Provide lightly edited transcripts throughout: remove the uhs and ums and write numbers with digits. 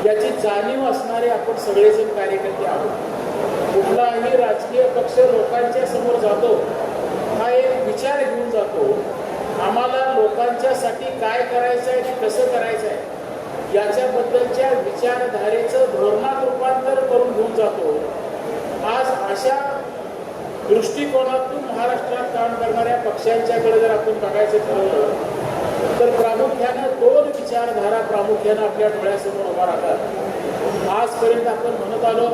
याची जाणीव असणारे आपण सगळेजण कार्यकर्ते आहोत। कुठलाही राजकीय पक्ष लोकांच्या समोर जातो हा एक विचार घेऊन जातो, आम्हाला लोकांच्यासाठी काय करायचं आहे आणि कसं करायचं आहे याच्याबद्दलच्या विचारधारेचं धोरणात रूपांतर करून घेऊन जातो। आज अशा दृष्टिकोनातून महाराष्ट्रात काम करणाऱ्या पक्षांच्याकडे जर आपण बघायचं ठरवलं तर प्रामुख्यानं दोन विचारधारा प्रामुख्यानं आपल्या डोळ्यासमोर उभा राहतात। आजपर्यंत आपण म्हणत आलो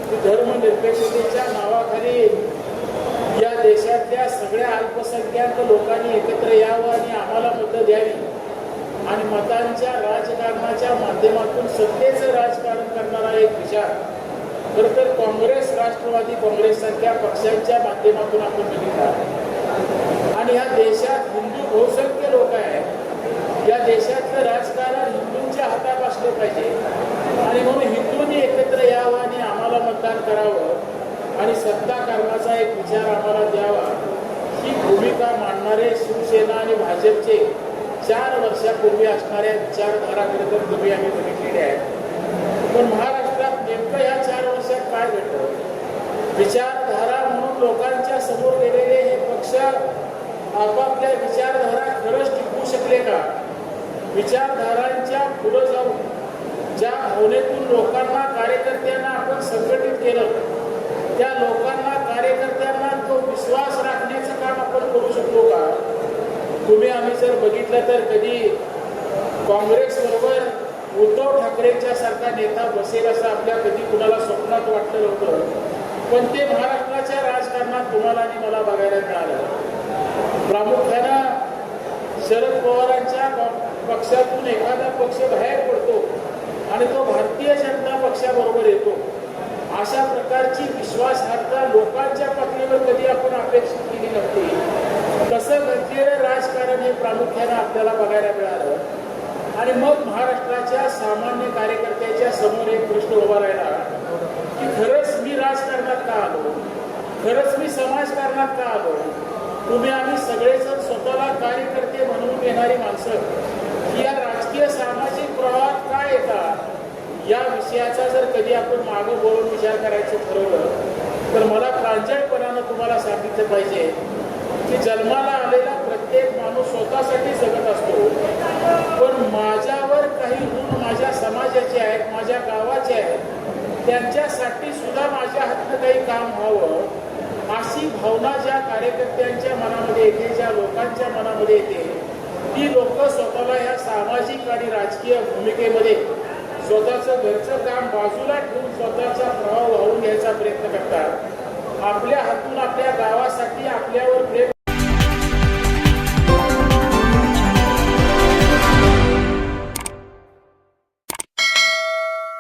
की धर्मनिरपेक्षतेच्या नावाखाली या देशातल्या सगळ्या अल्पसंख्याक लोकांनी एकत्र यावं आणि आम्हाला मतं द्यावी आणि मतांच्या राजकारणाच्या माध्यमातून सत्तेचं राजकारण करणारा एक विचार खरं तर काँग्रेस, राष्ट्रवादी काँग्रेससारख्या पक्षांच्या माध्यमातून आपण बघितला। आणि या देशात हिंदू बहुसंख्य लोक आहेत, या देशातलं राजकारण हिंदूंच्या हातात असलं पाहिजे आणि म्हणून हिंदूंनी एकत्र यावं आणि आम्हाला मतदान करावं आणि सत्ता करण्याचा एक विचार आम्हाला द्यावा, ही भूमिका मांडणारे शिवसेना आणि भाजपचे 4 वर्षापूर्वी असणाऱ्या विचारधारा खरं तर तुम्ही आम्ही बघितलेल्या आहेत। पण महाराष्ट्रात नेमकं या 4 वर्षात काय घडलं? विचारधारा म्हणून लोकांच्या समोर गेलेले हे पक्ष आपापल्या विचारधारा खरंच टिकवू शकले का? विचारधारांच्या पुढे जाऊन ज्या भावनेतून लोकांना, कार्यकर्त्यांना आपण संघटित केलं, त्या लोकांना, कार्यकर्त्यांना तो विश्वास राखण्याचं काम आपण करू शकलो का? तुम्ही आम्ही जर बघितलं तर कधी काँग्रेस बरोबर उद्धव ठाकरेंच्या सारखा नेता बसेल असं आपल्या कधी कुणाला स्वप्नात वाटलं नव्हतं, पण ते महाराष्ट्राच्या राजकारणात तुम्हाला आणि मला बघायला मिळालं। प्रामुख्यानं शरद पवारांच्या पक्षातून एखादा पक्ष बाहेर पडतो आणि तो भारतीय जनता पक्षाबरोबर येतो, अशा प्रकारची विश्वासार्हता लोकांच्या पातळीवर कधी आपण अपेक्षित केली नव्हती। तसं घडलेलं राजकारण हे प्रामुख्यानं आपल्याला बघायला मिळालं आणि मग महाराष्ट्राच्या सामान्य कार्यकर्त्याच्या समोर एक प्रश्न उभा राहिला की खरंच मी राजकारणात का आलो, खरंच मी समाजकारणात का आलो? तुम्ही आम्ही सगळेजण स्वतःला कार्यकर्ते म्हणून येणारी माणसं या राजकीय सामाजिक प्रवाहात काय येतात, या विषयाचा जर कधी आपण मागं बोलून विचार करायचं ठरवलं तर मला प्रांजळपणानं तुम्हाला सांगितलं पाहिजे की जन्माला आलेला प्रत्येक माणूस स्वतःसाठी जगत असतो, पण माझ्यावर काही ऋण माझ्या समाजाचे आहेत, माझ्या गावाचे आहेत, त्यांच्यासाठी सुद्धा माझ्या हातनं काही काम व्हावं अशी भावना ज्या कार्यकर्त्यांच्या मनामध्ये येते, ज्या लोकांच्या मनामध्ये येते, ती लोक स्वतःला ह्या सामाजिक आणि राजकीय भूमिकेमध्ये स्वतःचं घरचं काम बाजूला ठेवून स्वतःचा प्रभाव वाहून घ्यायचा प्रयत्न करतात। आपल्या हातून आपल्या गावासाठी आपल्यावर प्रेम